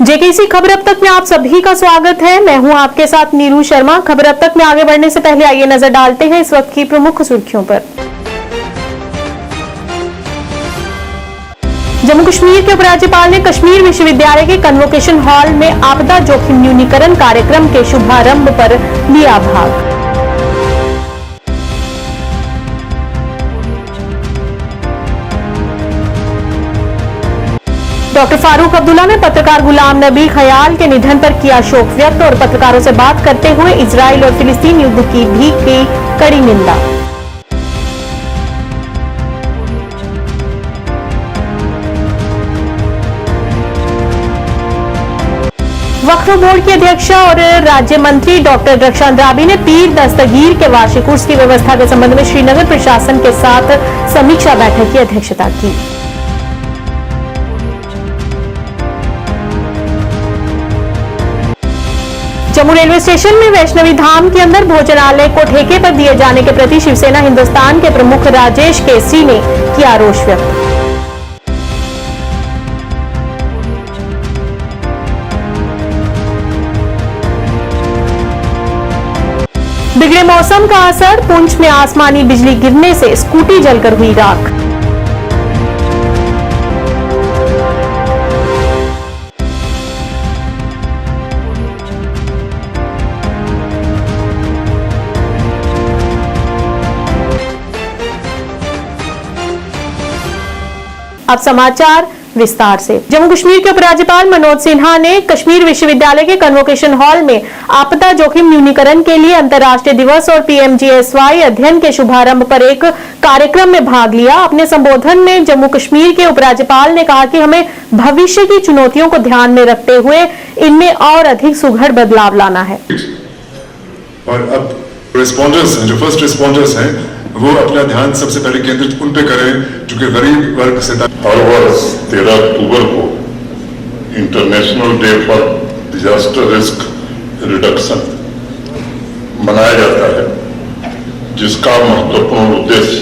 JKC खबर अब तक में आप सभी का स्वागत है। मैं हूं आपके साथ नीरू शर्मा। खबर अब तक में आगे बढ़ने से पहले आइए नजर डालते हैं इस वक्त की प्रमुख सुर्खियों पर। जम्मू कश्मीर के उपराज्यपाल ने कश्मीर विश्वविद्यालय के कन्वोकेशन हॉल में आपदा जोखिम न्यूनीकरण कार्यक्रम के शुभारंभ पर लिया भाग। डॉक्टर फारूक अब्दुल्ला ने पत्रकार गुलाम नबी खयाल के निधन पर किया शोक व्यक्त और पत्रकारों से बात करते हुए इजराइल और फिलिस्तीन युद्ध की भी की कड़ी निंदा। वक्फ बोर्ड की अध्यक्षा और राज्य मंत्री डॉक्टर रक्षा अंद्राबी ने पीर दस्तगीर के वार्षिक उर्स की व्यवस्था के संबंध में श्रीनगर प्रशासन के साथ समीक्षा बैठक की अध्यक्षता की। जम्मू रेलवे स्टेशन में वैष्णवी धाम के अंदर भोजनालय को ठेके पर दिए जाने के प्रति शिवसेना हिंदुस्तान के प्रमुख राजेश केसरी ने किया रोष व्यक्त। बिगड़े मौसम का असर, पुंछ में आसमानी बिजली गिरने से स्कूटी जलकर हुई राख। अब समाचार विस्तार से। जम्मू कश्मीर के उपराज्यपाल मनोज सिन्हा ने कश्मीर विश्वविद्यालय के कन्वोकेशन हॉल में आपदा जोखिम न्यूनीकरण के लिए अंतर्राष्ट्रीय दिवस और पीएमजीएसवाई अध्ययन के शुभारंभ पर एक कार्यक्रम में भाग लिया। अपने संबोधन में जम्मू कश्मीर के उपराज्यपाल ने कहा कि हमें भविष्य की चुनौतियों को ध्यान में रखते हुए इनमें और अधिक सुघड़ बदलाव लाना है। और अब रिस्पॉन्डर्स हैं, जो फर्स्ट रिस्पॉन्डर्स हैं, वो अपना ध्यान सबसे पहले केंद्रित उन पे करें जो कि गरीब वर्ग से। हर वर्ष 13 अक्टूबर को international day for disaster risk reduction मनाया जाता है, जिसका महत्वपूर्ण उद्देश्य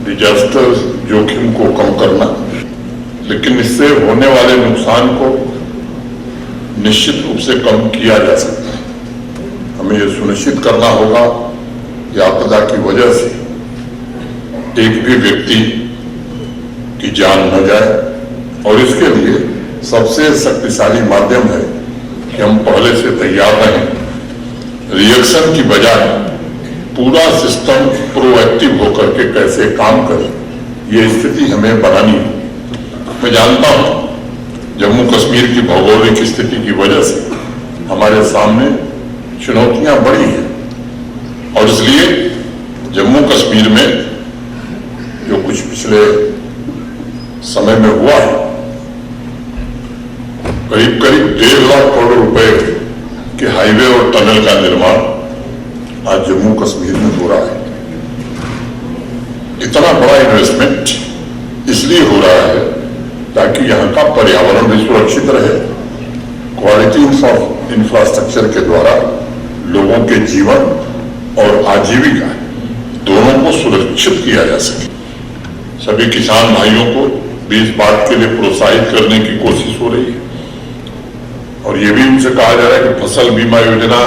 डिजास्टर जोखिम को कम करना, लेकिन इससे होने वाले नुकसान को निश्चित रूप से कम किया जा सकता है। हमें यह सुनिश्चित करना होगा कि आपदा की वजह से एक भी व्यक्ति की जान न जाए, और इसके लिए सबसे शक्तिशाली माध्यम है कि हम पहले से तैयार रहें। रिएक्शन की बजाय पूरा सिस्टम प्रोएक्टिव होकर के कैसे काम करे, ये स्थिति हमें बनानी है। मैं जानता हूं जम्मू कश्मीर की भौगोलिक स्थिति की वजह से हमारे सामने चुनौतियां बड़ी हैं, और इसलिए जम्मू कश्मीर में जो कुछ पिछले समय में हुआ है, करीब करीब 1.5 लाख करोड़ रुपए के हाईवे और टनल का निर्माण आज जम्मू कश्मीर में हो रहा है। इतना बड़ा इन्वेस्टमेंट इसलिए हो रहा है ताकि यहां का पर्यावरण भी सुरक्षित रहे, क्वालिटी ऑफ इंफ्रास्ट्रक्चर के द्वारा लोगों के जीवन और आजीविका दोनों को सुरक्षित किया जा सके। सभी किसान भाइयों को भी इस बात के लिए प्रोत्साहित करने की कोशिश हो रही है, और ये भी उनसे कहा जा रहा है कि फसल बीमा योजना,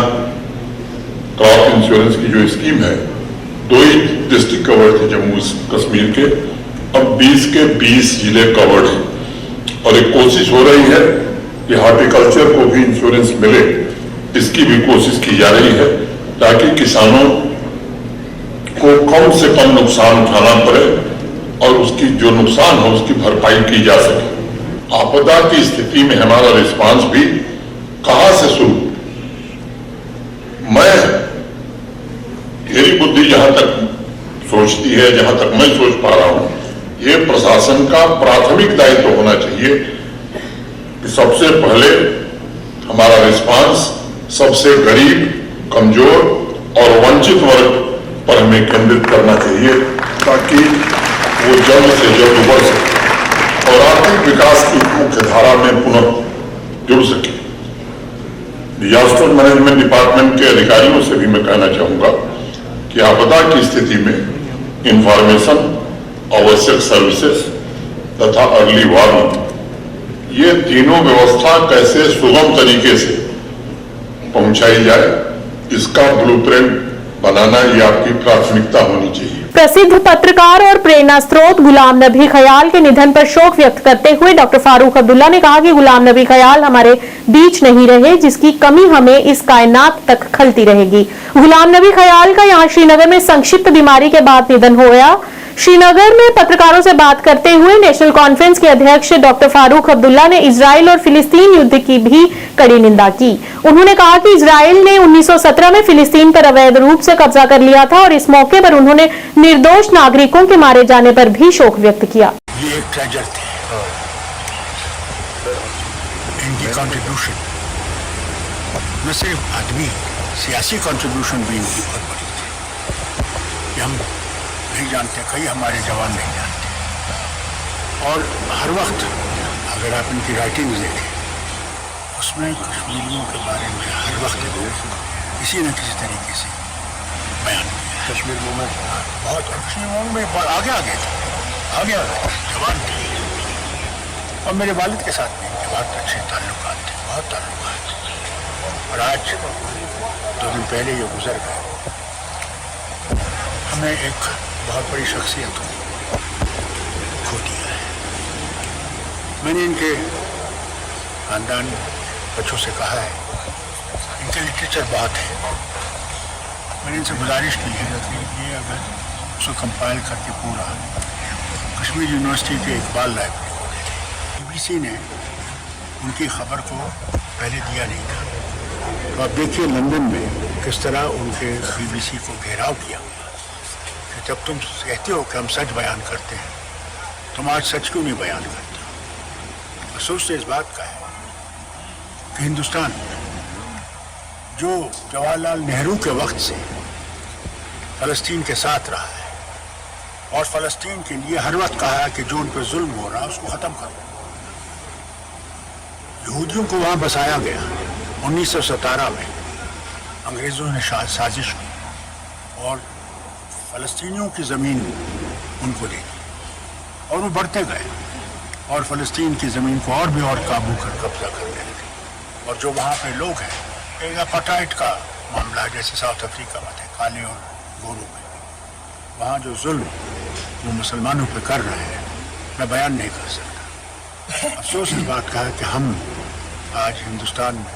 क्रॉप इंश्योरेंस की जो स्कीम है, 2 ही डिस्ट्रिक्ट कवर्ड थे जम्मू कश्मीर के, अब 20 के 20 जिले कवर्ड हैं, और एक कोशिश हो रही है कि हॉर्टिकल्चर को भी इंश्योरेंस मिले, इसकी भी कोशिश की जा रही है ताकि किसानों को कम से कम नुकसान उठाना पड़े और उसकी जो नुकसान हो उसकी भरपाई की जा सके। आपदा की स्थिति में हमारा रिस्पांस भी कहां से शुरू, मेरी बुद्धि जहां तक सोचती है, जहां तक मैं सोच पा रहा हूं, ये प्रशासन का प्राथमिक दायित्व होना चाहिए कि सबसे पहले हमारा रिस्पांस सबसे गरीब, कमजोर और वंचित वर्ग पर हमें केंद्रित करना चाहिए, ताकि वो जल्द से जल्द उभर सके और आर्थिक विकास की मुख्य धारा में पुनः जुड़ सके। डिजास्टर मैनेजमेंट डिपार्टमेंट के अधिकारियों से भी मैं कहना चाहूंगा कि आपदा की स्थिति में इंफॉर्मेशन, आवश्यक सर्विसेज तथा अर्ली वार्निंग ये तीनों व्यवस्था कैसे सुगम तरीके से पहुंचाई जाए, इसका ब्लूप्रिंट बनाना ये आपकी प्राथमिकता होनी चाहिए। प्रसिद्ध पत्रकार और प्रेरणा स्रोत गुलाम नबी ख्याल के निधन पर शोक व्यक्त करते हुए डॉक्टर फारूक अब्दुल्ला ने कहा कि गुलाम नबी ख्याल हमारे बीच नहीं रहे, जिसकी कमी हमें इस कायनात तक खलती रहेगी। गुलाम नबी ख्याल का यहां श्रीनगर में संक्षिप्त बीमारी के बाद निधन हो गया। श्रीनगर में पत्रकारों से बात करते हुए नेशनल कॉन्फ्रेंस के अध्यक्ष डॉक्टर फारूक अब्दुल्ला ने इजराइल और फिलिस्तीन युद्ध की भी कड़ी निंदा की। उन्होंने कहा कि इजराइल ने 1917 में फिलिस्तीन पर अवैध रूप से कब्जा कर लिया था और इस मौके पर उन्होंने निर्दोष नागरिकों के मारे जाने पर भी शोक व्यक्त किया। ये एक ट्रेजर थे, इनकी कंट्रीब्यूशन न सिर्फ आदमी, सियासी कंट्रीब्यूशन भी इनकी बहुत बड़ी थी। हम नहीं जानते, कई हमारे जवान नहीं जानते। और हर वक्त अगर आप इनकी राइटिंग देखें, उसमें कश्मीरियों के बारे में हर वक्त किसी न किसी तरीके से बयान किया। कश्मीर मूवमेंट बहुत, कश्मीर मूवमेंट में आगे जवान थे। और मेरे वालिद के साथ भी इनके बहुत अच्छे ताल्लुकात थे, बहुत ताल्लुकात। और आज 2 दिन पहले ये गुजर गए। हमें एक बहुत बड़ी शख्सियत खो दिया है। मैंने इनके खानदान बच्चों से कहा है, इनका लिटरेचर बहुत है। मैंने इनसे गुजारिश की है कि ये अगर उसको कंपाइल करके पूरा कश्मीर यूनिवर्सिटी के इकबाल लाइब्रेरी को दे दें। BBC ने उनकी खबर को पहले दिया नहीं था, तो आप देखिए लंदन में किस तरह उनके BBC को घेराव किया। जब तुम कहते हो कि हम सच बयान करते हैं, तुम आज सच क्यों नहीं बयान करते? अफसोस तो इस बात का है कि हिंदुस्तान जो जवाहरलाल नेहरू के वक्त से फ़लस्तीन के साथ रहा है और फ़लस्तीन के लिए हर वक्त कहा है कि जो उन पर जुल्म हो रहा है उसको ख़त्म करो। यहूदियों को वहाँ बसाया गया 1917 में, अंग्रेज़ों ने साजिश की और फ़लस्तीनियों की ज़मीन उनको दी और वो बढ़ते गए और फ़लस्तीन की ज़मीन को और भी और काबू कर कब्जा कर गए। और जो वहाँ पे लोग हैं, एक अपार्टाइड का मामला है जैसे साउथ अफ्रीका में थे, काले और गोरों में। वहाँ जो जुल्म वो मुसलमानों पे कर रहे हैं, मैं बयान नहीं कर सकता। अफसोस इस बात का है कि हम आज हिंदुस्तान में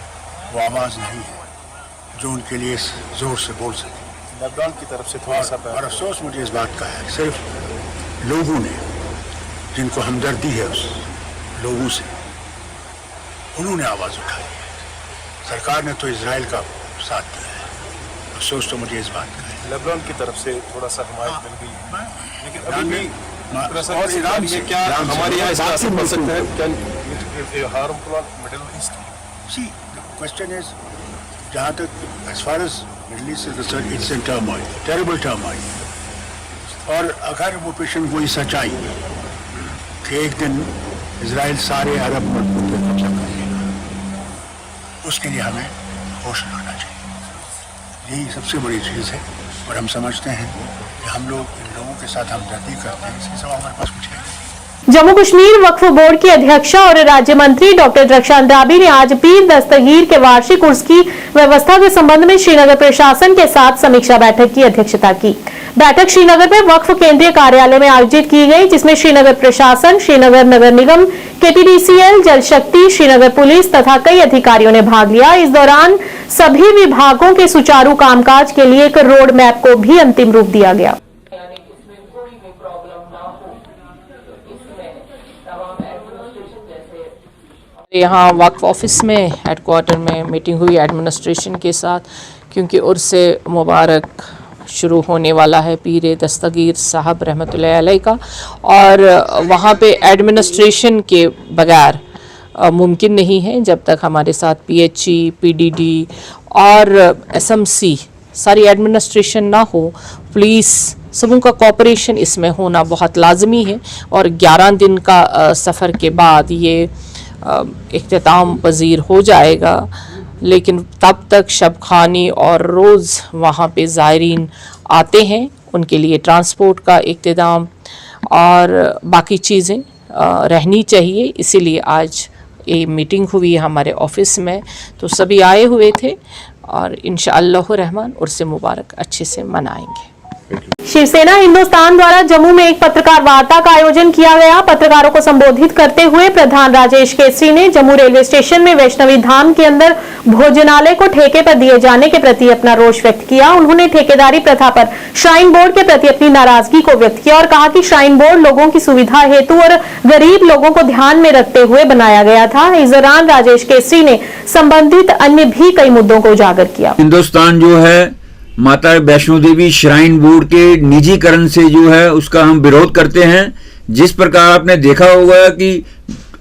वो आवाज़ नहीं है जो उनके लिए ज़ोर से बोल सके। लॉकडाउन की तरफ से थोड़ा सा और अफसोस मुझे इस बात का है, सिर्फ लोगों ने जिनको हमदर्दी है उस लोगों से, उन्होंने आवाज़ उठाई है। सरकार ने तो इजराइल का साथ दिया है। अफसोस तो मुझे इस बात का है। लॉकडाउन की तरफ से थोड़ा सा हिमायत मिल गई है, लेकिन अभी भी और ईरान से क्या हमारे यहाँ इसका असर पड़ सकता है? Harmful middle east. See the question is, जहाँ तक as far as middle east is concerned, it's in turmoil, terrible turmoil. और अगर वो पेशेंट वही सच्चाई कि एक दिन इजराइल सारे अरब मुल्कों पर कब्जा कर लेगा, उसके लिए हमें होश रखना चाहिए। यही सबसे बड़ी चीज़ है। और हम समझते हैं कि हम लोग इन लोगों के साथ हमदर्दी करते हैं, इसके सिवा हमारे पास कुछ है। जम्मू कश्मीर वक्फ बोर्ड की अध्यक्षा और राज्य मंत्री डॉक्टर रक्षान राबी ने आज पीर दस्तगीर के वार्षिक उर्स की व्यवस्था के संबंध में श्रीनगर प्रशासन के साथ समीक्षा बैठक की अध्यक्षता की। बैठक श्रीनगर में वक्फ केंद्रीय कार्यालय में आयोजित की गई, जिसमें श्रीनगर प्रशासन, श्रीनगर नगर निगम, KPDCL, जल शक्ति, श्रीनगर पुलिस तथा कई अधिकारियों ने भाग लिया। इस दौरान सभी विभागों के सुचारू कामकाज के लिए एक रोड मैप को भी अंतिम रूप दिया गया। यहाँ वक्फ ऑफिस में हेडक्वार्टर में मीटिंग हुई एडमिनिस्ट्रेशन के साथ, क्योंकि उर्स मुबारक शुरू होने वाला है पीर दस्तगीर साहब रहमतुल्लाह अलैह का, और वहाँ पे एडमिनिस्ट्रेशन के बगैर मुमकिन नहीं है जब तक हमारे साथ PHE, PDD और SMC सारी एडमिनिस्ट्रेशन ना हो। पुलिस सबों का कोऑपरेशन इसमें होना बहुत लाजमी है। और 11 दिन का सफ़र के बाद ये इख्तिताम पजीर हो जाएगा, लेकिन तब तक शब खानी और रोज़ वहाँ पे ज़ायरीन आते हैं, उनके लिए ट्रांसपोर्ट का इंतज़ाम और बाकी चीज़ें रहनी चाहिए। इसीलिए आज ये मीटिंग हुई हमारे ऑफिस में, तो सभी आए हुए थे और इंशाअल्लाह रहमान उर्स मुबारक अच्छे से मनाएंगे। शिवसेना हिंदुस्तान द्वारा जम्मू में एक पत्रकार वार्ता का आयोजन किया गया। पत्रकारों को संबोधित करते हुए प्रधान राजेश केसरी ने जम्मू रेलवे स्टेशन में वैष्णवी धाम के अंदर भोजनालय को ठेके पर दिए जाने के प्रति अपना रोष व्यक्त किया। उन्होंने ठेकेदारी प्रथा पर श्राइन बोर्ड के प्रति अपनी नाराजगी को व्यक्त किया और कहा कि श्राइन बोर्ड लोगों की सुविधा हेतु और गरीब लोगों को ध्यान में रखते हुए बनाया गया था। इस दौरान राजेश केसरी ने संबंधित अन्य भी कई मुद्दों को उजागर किया। हिंदुस्तान जो है माता वैष्णो देवी श्राइन बोर्ड के निजीकरण से जो है उसका हम विरोध करते हैं। जिस प्रकार आपने देखा होगा कि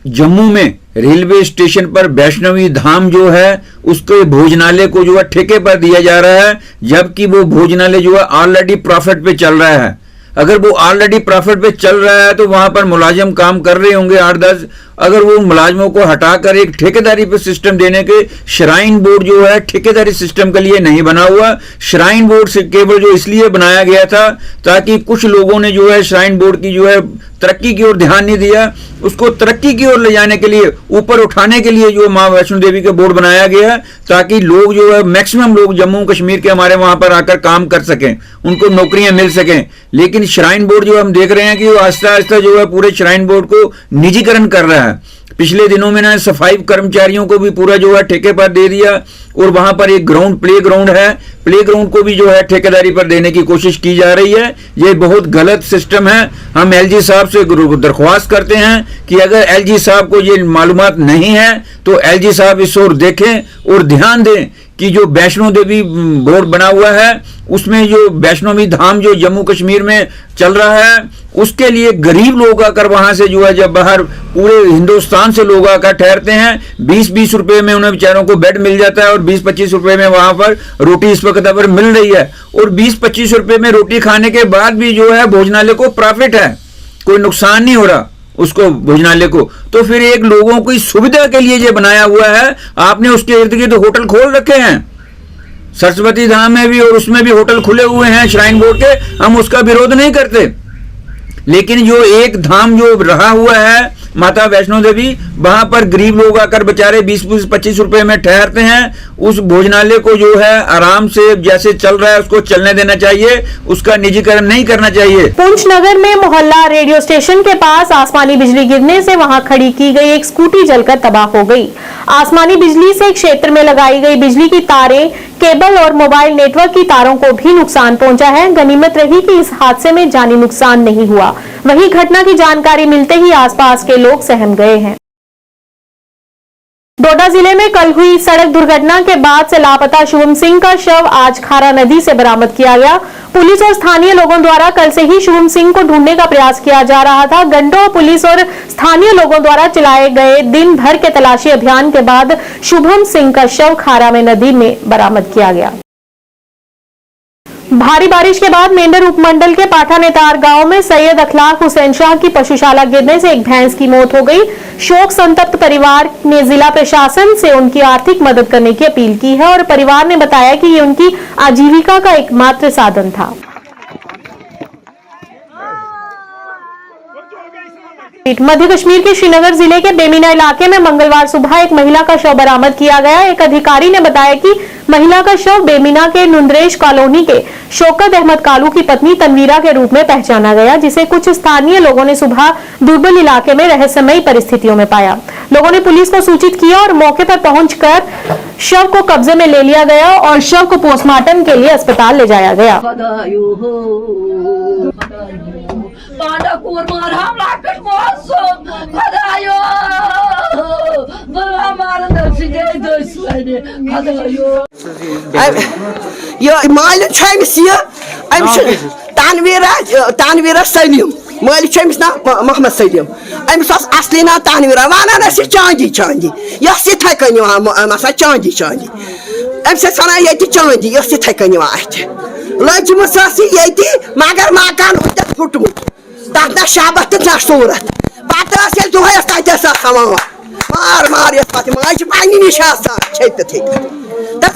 जम्मू में रेलवे स्टेशन पर वैष्णवी धाम जो है उसके भोजनालय को जो है ठेके पर दिया जा रहा है, जबकि वो भोजनालय जो है ऑलरेडी प्रॉफिट पे चल रहा है। अगर वो ऑलरेडी प्रॉफिट पे चल रहा है तो वहां पर मुलाजिम काम कर रहे होंगे 8-10। अगर वो मुलाजिमों को हटाकर एक ठेकेदारी पे सिस्टम देने के, श्राइन बोर्ड जो है ठेकेदारी सिस्टम के लिए नहीं बना हुआ। श्राइन बोर्ड से केवल जो इसलिए बनाया गया था ताकि कुछ लोगों ने जो है श्राइन बोर्ड की जो है तरक्की की ओर ध्यान नहीं दिया, उसको तरक्की की ओर ले जाने के लिए, ऊपर उठाने के लिए जो माँ वैष्णो देवी का बोर्ड बनाया गया है ताकि लोग जो है मैक्सिमम लोग जम्मू कश्मीर के हमारे वहां पर आकर काम कर सकें, उनको नौकरियां मिल सकें। लेकिन श्राइन बोर्ड जो हम देख रहे हैं कि वो आहिस्ता आहिस्ता जो है पूरे श्राइन बोर्ड को निजीकरण कर रहा है। पिछले दिनों में ना सफाई कर्मचारियों को भी पूरा जो है ठेके पर दे दिया और वहां पर एक प्ले ग्राउंड है, प्ले ग्राउंड को भी जो है ठेकेदारी पर देने की कोशिश की जा रही है। ये बहुत गलत सिस्टम है। हम एलजी साहब से दरख्वास्त करते हैं कि अगर एलजी साहब को ये मालूमात नहीं है तो एलजी साहब इस ओर देखें और ध्यान दें कि जो वैष्णो देवी बोर्ड बना हुआ है उसमें जो वैष्णवी धाम जो जम्मू कश्मीर में चल रहा है उसके लिए गरीब लोग आकर वहां से जो है जब बाहर पूरे हिंदुस्तान से लोग आकर ठहरते हैं, 20-20 रुपए में उन्हें बेचारों को बेड मिल जाता है और 20-25 रुपए में वहां पर रोटी इस वक्त पर मिल रही है। और 20-25 रुपए में रोटी खाने के बाद भी जो है भोजनालय को प्रॉफिट है, कोई नुकसान नहीं हो रहा उसको भोजनालय को। तो फिर एक लोगों की सुविधा के लिए ये बनाया हुआ है। आपने उसके इर्द गिर्द होटल खोल रखे हैं, सरस्वती धाम में भी और उसमें भी होटल खुले हुए हैं श्राइन बोर्ड के, हम उसका विरोध नहीं करते। लेकिन जो एक धाम जो रहा हुआ है माता वैष्णो देवी, वहां पर गरीब लोग आकर बेचारे 20-25 रुपए में ठहरते हैं। उस भोजनालय को जो है आराम से जैसे चल रहा है उसको चलने देना चाहिए, उसका निजीकरण नहीं करना चाहिए। पुंछ नगर में मोहल्ला रेडियो स्टेशन के पास आसमानी बिजली गिरने से वहां खड़ी की गई एक स्कूटी जलकर तबाह हो गई। आसमानी बिजली से क्षेत्र में लगाई गई बिजली की तारें, केबल और मोबाइल नेटवर्क की तारों को भी नुकसान पहुंचा है। गनीमत रही कि इस हादसे में जानी नुकसान नहीं हुआ। वहीं घटना की जानकारी मिलते ही आसपास के लोग सहम गए हैं। डोडा जिले में कल हुई सड़क दुर्घटना के बाद से लापता शुभम सिंह का शव आज खारा नदी से बरामद किया गया। पुलिस और स्थानीय लोगों द्वारा कल से ही शुभम सिंह को ढूंढने का प्रयास किया जा रहा था। घंटों पुलिस और स्थानीय लोगों द्वारा चलाए गए दिन भर के तलाशी अभियान के बाद शुभम सिंह का शव खारा में नदी में बरामद किया गया। भारी बारिश के बाद मेंढर उपमंडल के पाठा नेतार गांव में सैयद अखलाक हुसैन शाह की पशुशाला गिरने से एक भैंस की मौत हो गई। शोक संतप्त परिवार ने जिला प्रशासन से उनकी आर्थिक मदद करने की अपील की है और परिवार ने बताया कि ये उनकी आजीविका का एकमात्र साधन था। मध्य कश्मीर के श्रीनगर जिले के बेमीना इलाके में मंगलवार सुबह एक महिला का शव बरामद किया गया। एक अधिकारी ने बताया कि महिला का शव बेमीना के नुंद्रेश कॉलोनी के शौकत अहमद कालू की पत्नी तनवीरा के रूप में पहचाना गया, जिसे कुछ स्थानीय लोगों ने सुबह दुर्बल इलाके में रहस्यमयी परिस्थितियों में पाया। लोगों ने पुलिस को सूचित किया और मौके पर पहुंचकर शव को कब्जे में ले लिया गया और शव को पोस्टमार्टम के लिए अस्पताल ले जाया गया। माल तानवीरा सलीम माल ना मोहम्मद सलीम अमिस असली ना तानवीरा वन चांदी चांदी यह इथे कन चांदी चांदी अमिस वन ये चांदी यह इथे कन लजम ये मगर मकान फुटमुत तथ ना शबत ना सूरत पे दुहस तथस मार मार माज पन्नी निश छपित तथ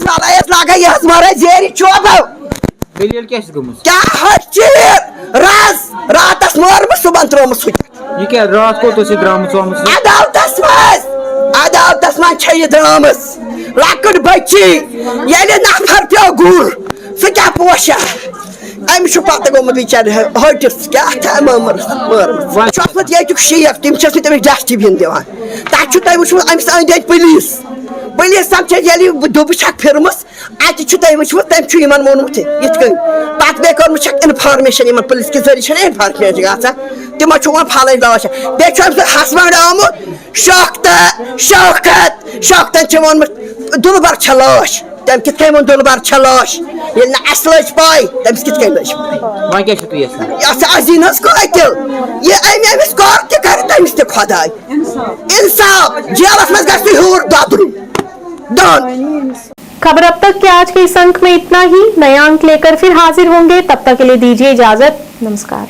लगा यह मारा जेर चोबो क्या रात मोर सुबह त्रोम अदालत हालातस मन ये द्रामस लकड़ बच्ची ये नफर पे गुर सह क्या पोशा अमिस पता गोमुत बिचार हटिस क्या ये शेख तम तमिस डस्टबिन दिवान तक तुम वो अमिस अंद पुलिस पुलिस सब दुबह फिरमस अत वो तम वोनमुत पे कर्म इन्फॉर्मेशन पुलिस के जरिए इन्फॉर्मेशन गा तम वो फल दवा बे हसबैंड आमुत शौकतन वोनमुत दुलबर लाश तम कित वो दुलबर लाश ये अस लज पाई तमिस कित लज अजीन कतिल ये अमिस कर तमिस खुदा इंसाफ जेलस मज गूर ददरू खबर अब तक के आज के इस अंक में इतना ही। नया अंक लेकर फिर हाजिर होंगे, तब तक के लिए दीजिए इजाजत। नमस्कार।